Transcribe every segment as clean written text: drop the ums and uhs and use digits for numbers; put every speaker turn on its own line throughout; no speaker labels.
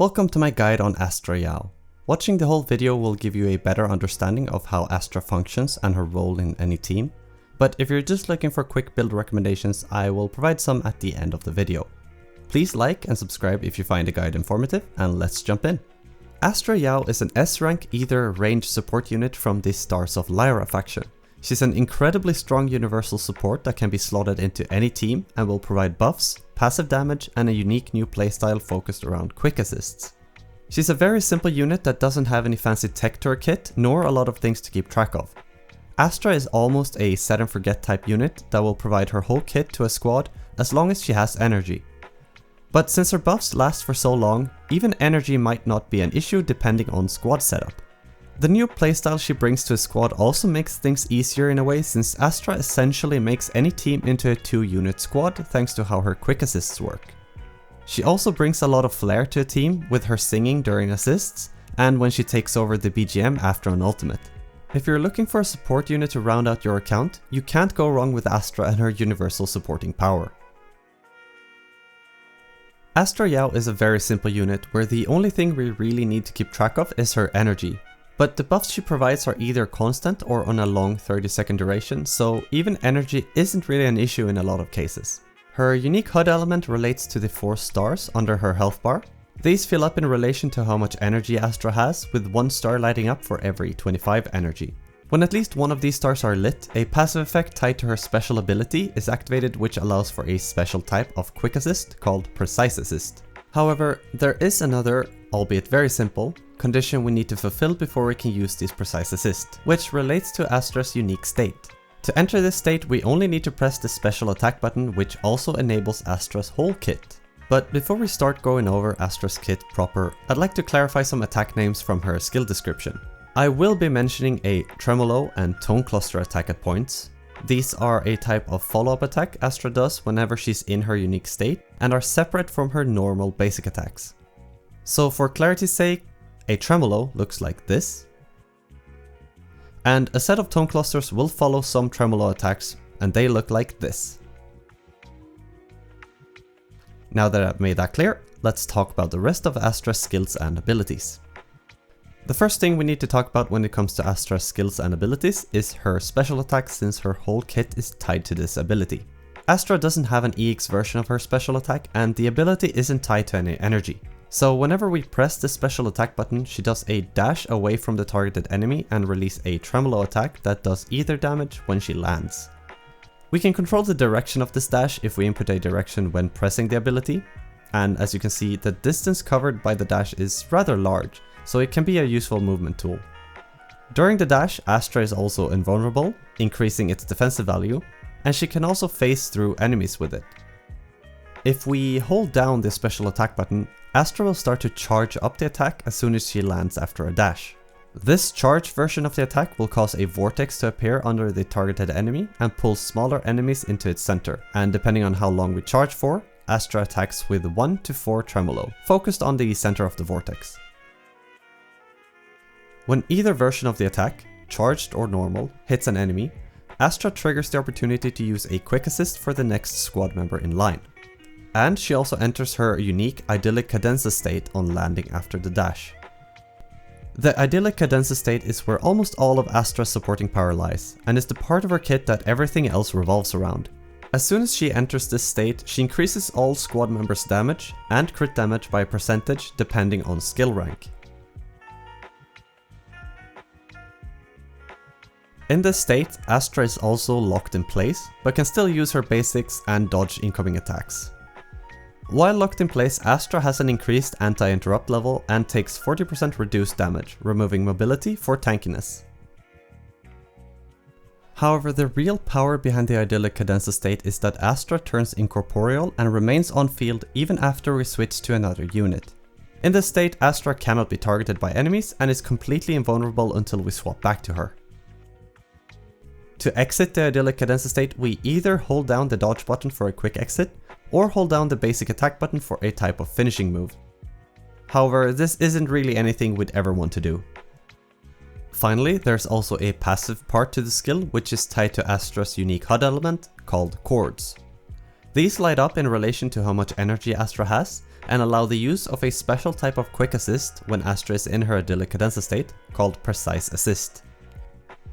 Welcome to my guide on astrayao. Watching the whole video will give you a better understanding of how Astra functions and her role in any team, but if you're just looking for quick build recommendations, I will provide some at the end of the video. Please like and subscribe if you find the guide informative, and let's jump in. Astrayao is an S-rank either range support unit from the Stars of Lyra faction. She's an incredibly strong universal support that can be slotted into any team and will provide buffs, passive damage, and a unique new playstyle focused around quick assists. She's a very simple unit that doesn't have any fancy tech to her kit, nor a lot of things to keep track of. Astra is almost a set and forget type unit that will provide her whole kit to a squad as long as she has energy. But since her buffs last for so long, even energy might not be an issue depending on squad setup. The new playstyle she brings to a squad also makes things easier in a way, since Astra essentially makes any team into a 2-unit squad thanks to how her quick assists work. She also brings a lot of flair to a team with her singing during assists and when she takes over the BGM after an ultimate. If you're looking for a support unit to round out your account, you can't go wrong with Astra and her universal supporting power. Astrayao is a very simple unit where the only thing we really need to keep track of is her energy. But the buffs she provides are either constant or on a long 30-second duration, so even energy isn't really an issue in a lot of cases. Her unique HUD element relates to the 4 stars under her health bar. These fill up in relation to how much energy Astra has, with 1 star lighting up for every 25 energy. When at least one of these stars are lit, a passive effect tied to her special ability is activated, which allows for a special type of quick assist called Precise Assist. However, there is another, albeit very simple, condition we need to fulfill before we can use this Precise Assist, which relates to Astra's unique state. To enter this state, we only need to press the special attack button, which also enables Astra's whole kit. But before we start going over Astra's kit proper, I'd like to clarify some attack names from her skill description. I will be mentioning a tremolo and tone cluster attack at points. These are a type of follow-up attack Astra does whenever she's in her unique state and are separate from her normal basic attacks. So for clarity's sake, a tremolo looks like this, and a set of tone clusters will follow some tremolo attacks, and they look like this. Now that I've made that clear, let's talk about the rest of Astra's skills and abilities. The first thing we need to talk about when it comes to Astra's skills and abilities is her special attack, since her whole kit is tied to this ability. Astra doesn't have an EX version of her special attack, and the ability isn't tied to any energy. So whenever we press the special attack button, she does a dash away from the targeted enemy and release a tremolo attack that does ether damage when she lands. We can control the direction of this dash if we input a direction when pressing the ability, and as you can see, the distance covered by the dash is rather large, so it can be a useful movement tool. During the dash, Astra is also invulnerable, increasing its defensive value, and she can also phase through enemies with it. If we hold down the special attack button, Astra will start to charge up the attack as soon as she lands after a dash. This charged version of the attack will cause a vortex to appear under the targeted enemy and pull smaller enemies into its center, and depending on how long we charge for, Astra attacks with 1 to 4 tremolo, focused on the center of the vortex. When either version of the attack, charged or normal, hits an enemy, Astra triggers the opportunity to use a quick assist for the next squad member in line. And she also enters her unique idyllic cadenza state on landing after the dash. The idyllic cadenza state is where almost all of Astra's supporting power lies, and is the part of her kit that everything else revolves around. As soon as she enters this state, she increases all squad members' damage and crit damage by a percentage depending on skill rank. In this state, Astra is also locked in place, but can still use her basics and dodge incoming attacks. While locked in place, Astra has an increased anti-interrupt level and takes 40% reduced damage, removing mobility for tankiness. However, the real power behind the idyllic cadenza state is that Astra turns incorporeal and remains on field even after we switch to another unit. In this state, Astra cannot be targeted by enemies and is completely invulnerable until we swap back to her. To exit the idyllic cadenza state, we either hold down the dodge button for a quick exit, or hold down the basic attack button for a type of finishing move. However, this isn't really anything we'd ever want to do. Finally, there's also a passive part to the skill, which is tied to Astra's unique HUD element called chords. These light up in relation to how much energy Astra has, and allow the use of a special type of quick assist when Astra is in her idyllic cadenza state, called precise assist.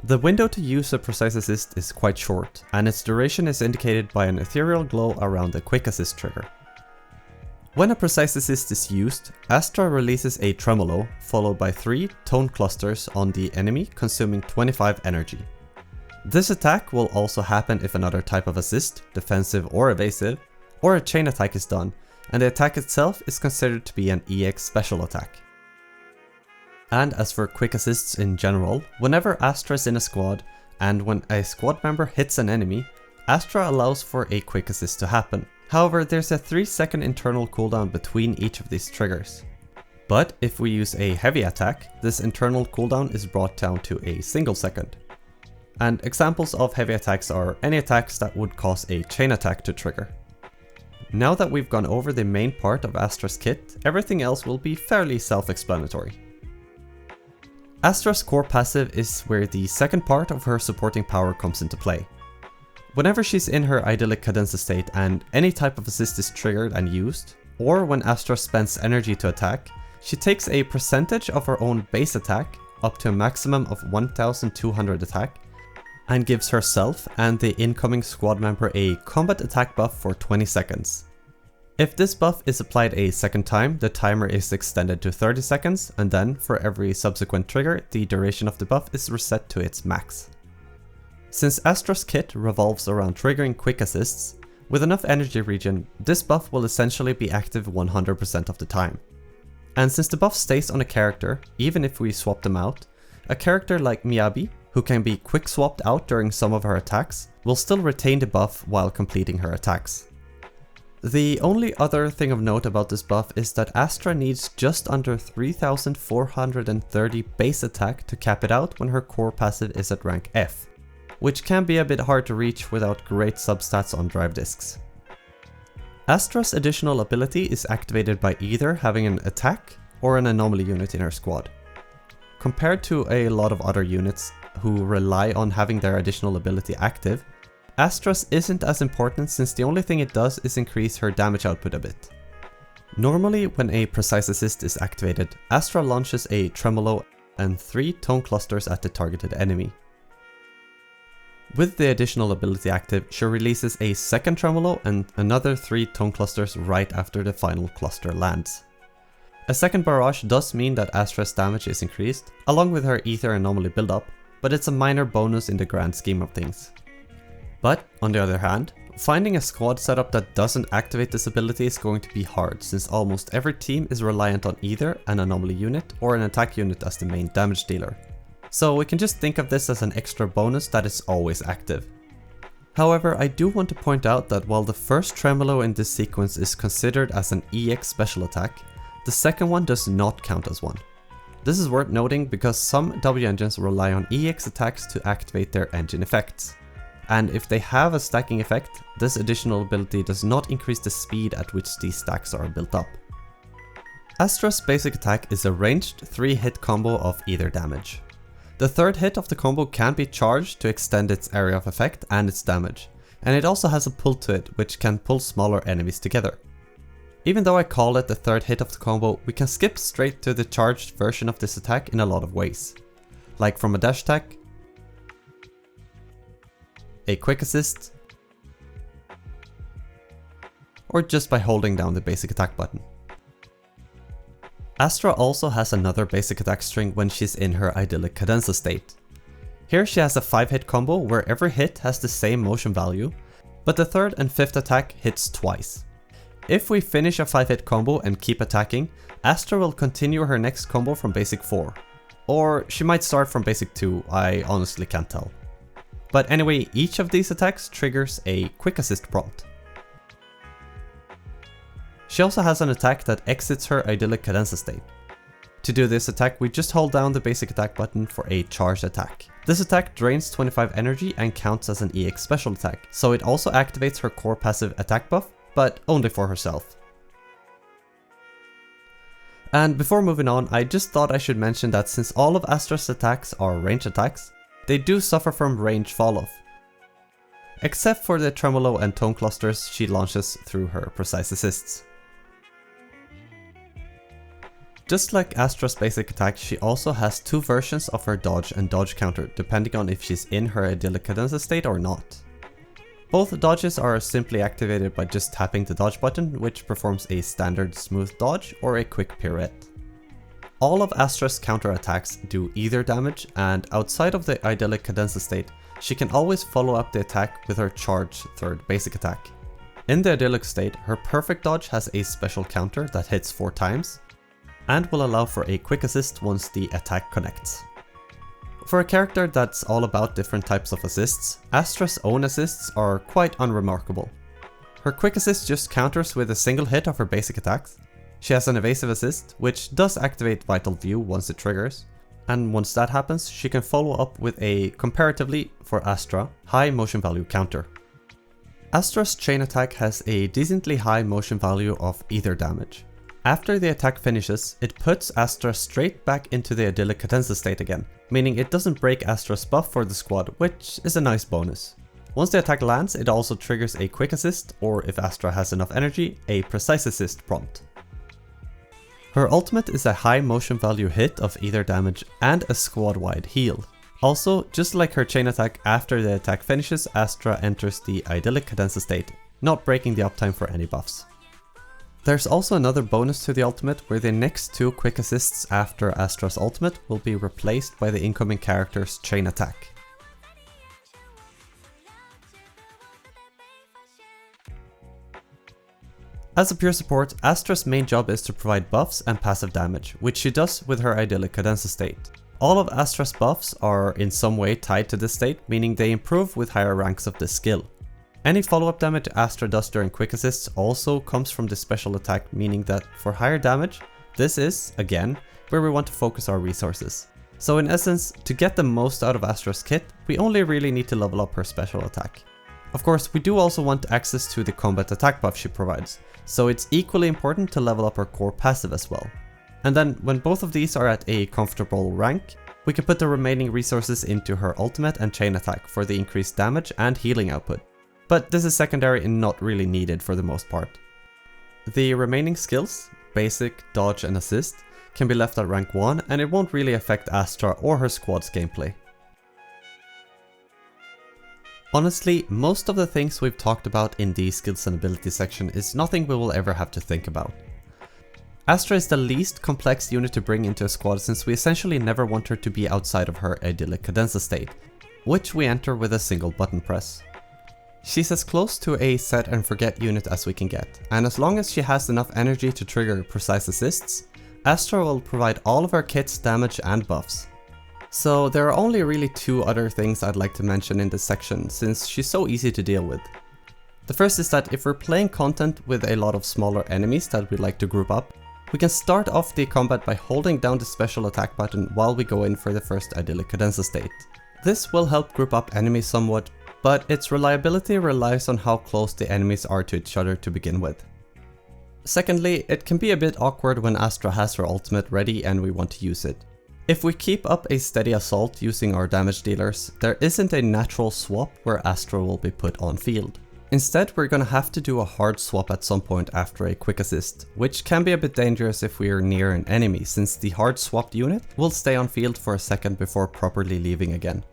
The window to use a precise assist is quite short, and its duration is indicated by an ethereal glow around the quick assist trigger. When a precise assist is used, Astra releases a tremolo, followed by 3 tone clusters on the enemy, consuming 25 energy. This attack will also happen if another type of assist, defensive or evasive, or a chain attack is done, and the attack itself is considered to be an EX special attack. And as for quick assists in general, whenever Astra is in a squad, and when a squad member hits an enemy, Astra allows for a quick assist to happen. However, there's a 3-second internal cooldown between each of these triggers. But if we use a heavy attack, this internal cooldown is brought down to a single second. And examples of heavy attacks are any attacks that would cause a chain attack to trigger. Now that we've gone over the main part of Astra's kit, everything else will be fairly self-explanatory. Astra's core passive is where the second part of her supporting power comes into play. Whenever she's in her idyllic cadenza state and any type of assist is triggered and used, or when Astra spends energy to attack, she takes a percentage of her own base attack, up to a maximum of 1200 attack, and gives herself and the incoming squad member a combat attack buff for 20 seconds. If this buff is applied a second time, the timer is extended to 30 seconds, and then for every subsequent trigger, the duration of the buff is reset to its max. Since Astra's kit revolves around triggering quick assists, with enough energy regen, this buff will essentially be active 100% of the time. And since the buff stays on a character, even if we swap them out, a character like Miyabi, who can be quick swapped out during some of her attacks, will still retain the buff while completing her attacks. The only other thing of note about this buff is that Astra needs just under 3430 base attack to cap it out when her core passive is at rank F, which can be a bit hard to reach without great substats on drive disks. Astra's additional ability is activated by either having an attack or an anomaly unit in her squad. Compared to a lot of other units who rely on having their additional ability active, Astra's isn't as important since the only thing it does is increase her damage output a bit. Normally when a precise assist is activated, Astra launches a tremolo and 3 tone clusters at the targeted enemy. With the additional ability active, she releases a second tremolo and another 3 tone clusters right after the final cluster lands. A second barrage does mean that Astra's damage is increased, along with her ether anomaly buildup, but it's a minor bonus in the grand scheme of things. But, on the other hand, finding a squad setup that doesn't activate this ability is going to be hard, since almost every team is reliant on either an anomaly unit or an attack unit as the main damage dealer. So we can just think of this as an extra bonus that is always active. However, I do want to point out that while the first tremolo in this sequence is considered as an EX special attack, the second one does not count as one. This is worth noting because some W engines rely on EX attacks to activate their engine effects. And if they have a stacking effect, this additional ability does not increase the speed at which these stacks are built up. Astra's basic attack is a ranged 3-hit combo of either damage. The third hit of the combo can be charged to extend its area of effect and its damage, and it also has a pull to it which can pull smaller enemies together. Even though I call it the third hit of the combo, we can skip straight to the charged version of this attack in a lot of ways. Like from a dash attack, a quick assist, or just by holding down the basic attack button. Astra also has another basic attack string when she's in her idyllic cadenza state. Here she has a 5-hit combo where every hit has the same motion value, but the third and fifth attack hits twice. If we finish a 5-hit combo and keep attacking, Astra will continue her next combo from basic 4. Or she might start from basic 2, I honestly can't tell. But anyway, each of these attacks triggers a quick assist prompt. She also has an attack that exits her idyllic cadenza state. To do this attack, we just hold down the basic attack button for a charged attack. This attack drains 25 energy and counts as an EX special attack, so it also activates her core passive attack buff, but only for herself. And before moving on, I just thought I should mention that since all of Astra's attacks are range attacks, they do suffer from range falloff. Except for the tremolo and tone clusters she launches through her precise assists. Just like Astra's basic attack, she also has two versions of her dodge and dodge counter, depending on if she's in her idyllic cadenza state or not. Both dodges are simply activated by just tapping the dodge button, which performs a standard smooth dodge or a quick pirouette. All of Astra's counter attacks do either damage, and outside of the idyllic cadenza state, she can always follow up the attack with her charged third basic attack. In the idyllic state, her perfect dodge has a special counter that hits 4 times, and will allow for a quick assist once the attack connects. For a character that's all about different types of assists, Astra's own assists are quite unremarkable. Her quick assist just counters with a single hit of her basic attacks. She has an evasive assist, which does activate Vital View once it triggers, and once that happens, she can follow up with a, comparatively for Astra, high motion value counter. Astra's chain attack has a decently high motion value of ether damage. After the attack finishes, it puts Astra straight back into the idyllic cadenza state again, meaning it doesn't break Astra's buff for the squad, which is a nice bonus. Once the attack lands, it also triggers a quick assist, or if Astra has enough energy, a precise assist prompt. Her ultimate is a high motion value hit of ether damage and a squad-wide heal. Also, just like her chain attack, after the attack finishes, Astra enters the idyllic cadenza state, not breaking the uptime for any buffs. There's also another bonus to the ultimate, where the next 2 quick assists after Astra's ultimate will be replaced by the incoming character's chain attack. As a pure support, Astra's main job is to provide buffs and passive damage, which she does with her idyllic cadenza state. All of Astra's buffs are in some way tied to this state, meaning they improve with higher ranks of this skill. Any follow-up damage Astra does during quick assists also comes from this special attack, meaning that for higher damage, this is, again, where we want to focus our resources. So in essence, to get the most out of Astra's kit, we only really need to level up her special attack. Of course, we do also want access to the combat attack buff she provides, so it's equally important to level up her core passive as well. And then, when both of these are at a comfortable rank, we can put the remaining resources into her ultimate and chain attack for the increased damage and healing output. But this is secondary and not really needed for the most part. The remaining skills, basic, dodge and assist, can be left at rank 1 and it won't really affect Astra or her squad's gameplay. Honestly, most of the things we've talked about in the skills and abilities section is nothing we will ever have to think about. Astra is the least complex unit to bring into a squad since we essentially never want her to be outside of her idyllic cadenza state, which we enter with a single button press. She's as close to a set and forget unit as we can get, and as long as she has enough energy to trigger precise assists, Astra will provide all of her kit's damage and buffs. So there are only really 2 other things I'd like to mention in this section, since she's so easy to deal with. The first is that if we're playing content with a lot of smaller enemies that we'd like to group up, we can start off the combat by holding down the special attack button while we go in for the first idyllic cadenza state. This will help group up enemies somewhat, but its reliability relies on how close the enemies are to each other to begin with. Secondly, it can be a bit awkward when Astra has her ultimate ready and we want to use it. If we keep up a steady assault using our damage dealers, there isn't a natural swap where Astra will be put on field. Instead, we're gonna have to do a hard swap at some point after a quick assist, which can be a bit dangerous if we are near an enemy, since the hard swapped unit will stay on field for a second before properly leaving again.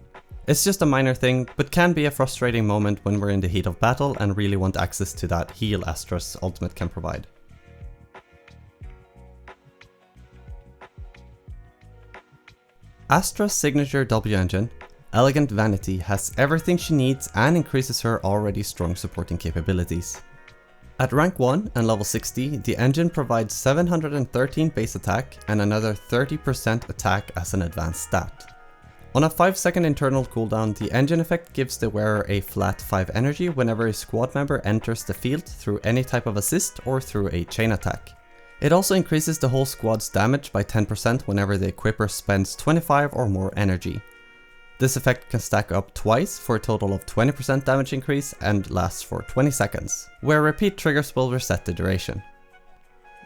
It's just a minor thing, but can be a frustrating moment when we're in the heat of battle and really want access to that heal Astra's ultimate can provide. Astra's signature W engine, Elegant Vanity, has everything she needs and increases her already strong supporting capabilities. At rank 1 and level 60, the engine provides 713 base attack and another 30% attack as an advanced stat. On a 5-second internal cooldown, the engine effect gives the wearer a flat 5 energy whenever a squad member enters the field through any type of assist or through a chain attack. It also increases the whole squad's damage by 10% whenever the equipper spends 25 or more energy. This effect can stack up twice for a total of 20% damage increase and lasts for 20 seconds, where repeat triggers will reset the duration.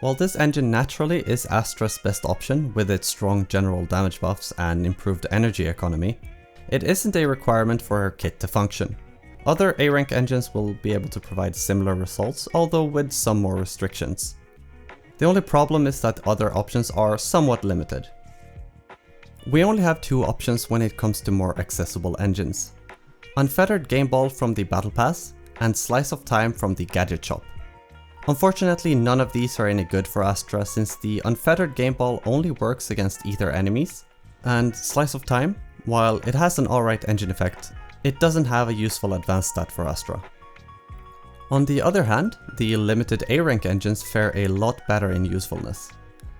While this engine naturally is Astra's best option with its strong general damage buffs and improved energy economy, it isn't a requirement for her kit to function. Other A-rank engines will be able to provide similar results, although with some more restrictions. The only problem is that other options are somewhat limited. We only have 2 options when it comes to more accessible engines. Unfettered Game Ball from the Battle Pass and Slice of Time from the Gadget Shop. Unfortunately, none of these are any good for Astra since the Unfettered Game Ball only works against ether enemies, and Slice of Time, while it has an alright engine effect, it doesn't have a useful advanced stat for Astra. On the other hand, the limited A-rank engines fare a lot better in usefulness.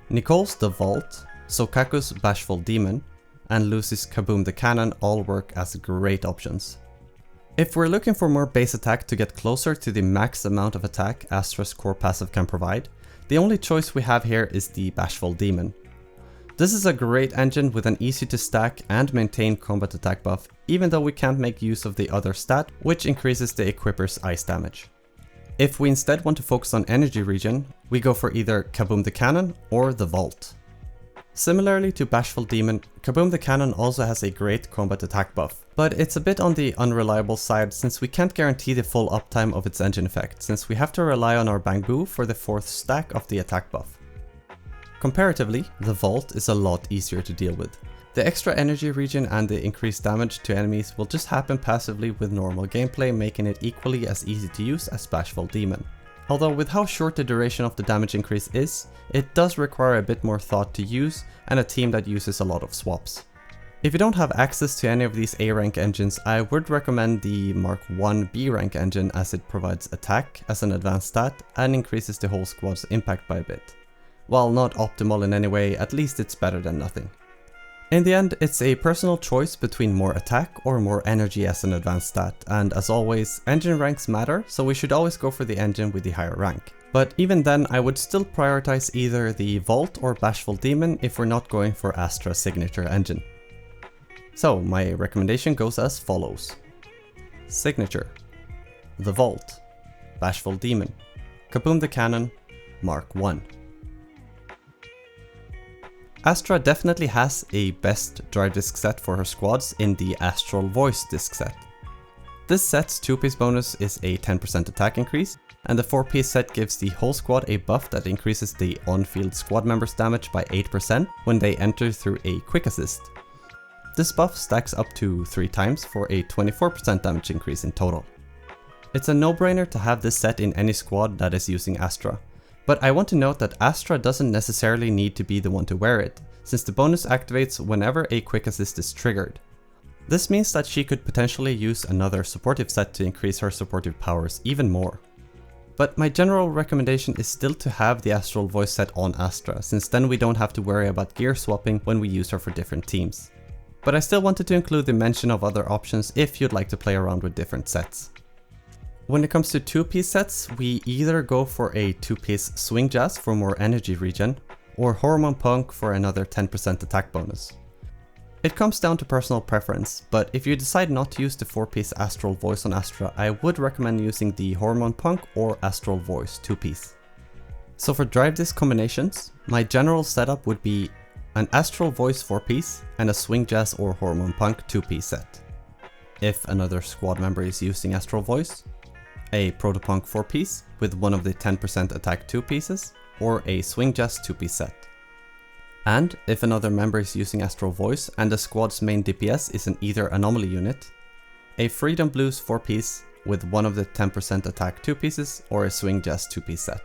Nicole's The Vault, Sokaku's Bashful Demon, and Lucy's Kaboom the Cannon all work as great options. If we're looking for more base attack to get closer to the max amount of attack Astra's core passive can provide, the only choice we have here is the Bashful Demon. This is a great engine with an easy to stack and maintain combat attack buff, even though we can't make use of the other stat, which increases the equipper's ice damage. If we instead want to focus on energy regen, we go for either Kaboom the Cannon or the Vault. Similarly to Bashful Demon, Kaboom the Cannon also has a great combat attack buff, but it's a bit on the unreliable side since we can't guarantee the full uptime of its engine effect, since we have to rely on our Bangbu for the 4th stack of the attack buff. Comparatively, the Vault is a lot easier to deal with. The extra energy regen and the increased damage to enemies will just happen passively with normal gameplay, making it equally as easy to use as Bashful Demon. Although with how short the duration of the damage increase is, it does require a bit more thought to use and a team that uses a lot of swaps. If you don't have access to any of these A-rank engines, I would recommend the Mark 1 B-rank engine as it provides attack as an advanced stat and increases the whole squad's impact by a bit. While not optimal in any way, at least it's better than nothing. In the end, it's a personal choice between more attack or more energy as an advanced stat, and as always, engine ranks matter, so we should always go for the engine with the higher rank. But even then, I would still prioritize either the Vault or Bashful Demon if we're not going for Astra's signature engine. So my recommendation goes as follows. Signature, the Vault, Bashful Demon, Kaboom the Cannon, Mark 1. Astra definitely has a best drive disc set for her squads in the Astral Voice disc set. This set's 2-piece bonus is a 10% attack increase, and the 4-piece set gives the whole squad a buff that increases the on-field squad members' damage by 8% when they enter through a quick assist. This buff stacks up to 3 times for a 24% damage increase in total. It's a no-brainer to have this set in any squad that is using Astra. But I want to note that Astra doesn't necessarily need to be the one to wear it, since the bonus activates whenever a quick assist is triggered. This means that she could potentially use another supportive set to increase her supportive powers even more. But my general recommendation is still to have the Astral Voice set on Astra, since then we don't have to worry about gear swapping when we use her for different teams. But I still wanted to include the mention of other options if you'd like to play around with different sets. When it comes to 2-piece sets, we either go for a 2-piece Swing Jazz for more energy regen, or Hormone Punk for another 10% attack bonus. It comes down to personal preference, but if you decide not to use the 4-piece Astral Voice on Astra, I would recommend using the Hormone Punk or Astral Voice 2-piece. So for drive disc combinations, my general setup would be an Astral Voice 4-piece and a Swing Jazz or Hormone Punk 2-piece set. If another squad member is using Astral Voice, a Protopunk 4-piece with one of the 10% attack 2-pieces, or a Swing Jazz 2-piece set. And if another member is using Astral Voice and the squad's main DPS is an either anomaly unit, a Freedom Blues 4-piece with one of the 10% attack 2-pieces or a Swing Jazz 2-piece set.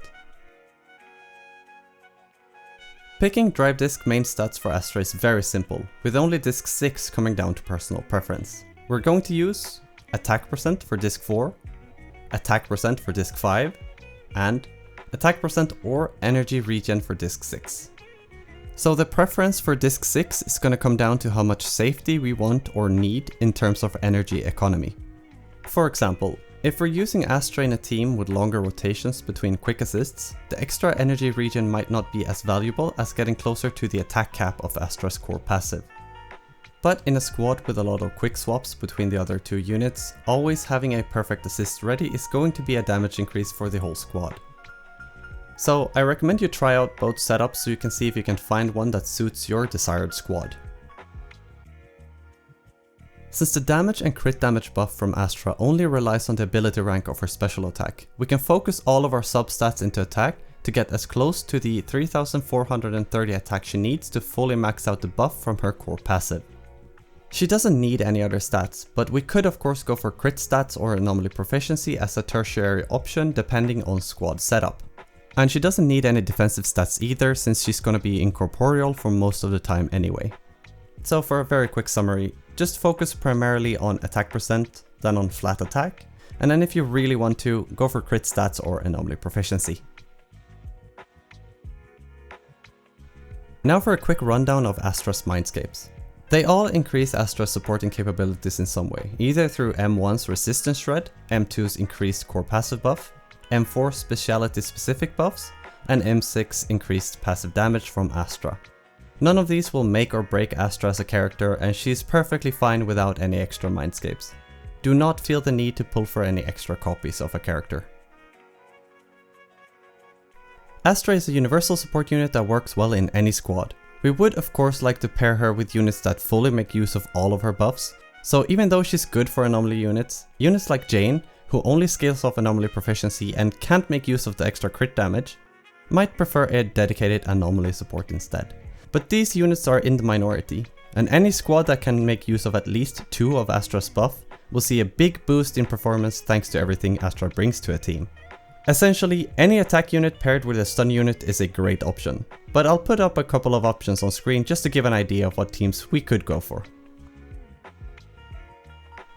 Picking drive disc main stats for Astra is very simple, with only disc 6 coming down to personal preference. We're going to use attack percent for disc 4, attack percent for disc 5, and attack percent or energy regen for disc 6. So the preference for disc 6 is going to come down to how much safety we want or need in terms of energy economy. For example, if we're using Astra in a team with longer rotations between quick assists, the extra energy regen might not be as valuable as getting closer to the attack cap of Astra's core passive. But in a squad with a lot of quick swaps between the other 2 units, always having a perfect assist ready is going to be a damage increase for the whole squad. So I recommend you try out both setups so you can see if you can find one that suits your desired squad. Since the damage and crit damage buff from Astra only relies on the ability rank of her special attack, we can focus all of our substats into attack to get as close to the 3430 attack she needs to fully max out the buff from her core passive. She doesn't need any other stats, but we could of course go for crit stats or anomaly proficiency as a tertiary option depending on squad setup. And she doesn't need any defensive stats either, since she's gonna be incorporeal for most of the time anyway. So for a very quick summary, just focus primarily on attack percent, then on flat attack, and then if you really want to, go for crit stats or anomaly proficiency. Now for a quick rundown of Astra's Mindscapes. They all increase Astra's supporting capabilities in some way, either through M1's resistance shred, M2's increased core passive buff, M4 speciality specific buffs, and M6 increased passive damage from Astra. None of these will make or break Astra as a character, and she's perfectly fine without any extra Mindscapes. Do not feel the need to pull for any extra copies of a character. Astra is a universal support unit that works well in any squad. We would of course like to pair her with units that fully make use of all of her buffs, so even though she's good for anomaly units like Jane, who only scales off anomaly proficiency and can't make use of the extra crit damage, might prefer a dedicated anomaly support instead. But these units are in the minority, and any squad that can make use of at least 2 of Astra's buff will see a big boost in performance thanks to everything Astra brings to a team. Essentially, any attack unit paired with a stun unit is a great option, but I'll put up a couple of options on screen just to give an idea of what teams we could go for.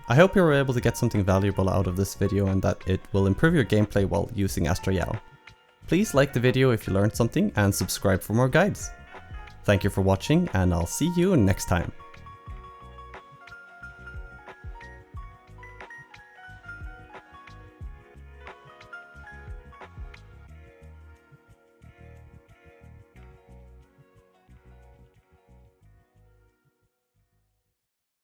I hope you were able to get something valuable out of this video and that it will improve your gameplay while using astrayao. Please like the video if you learned something and subscribe for more guides. Thank you for watching, and I'll see you next time.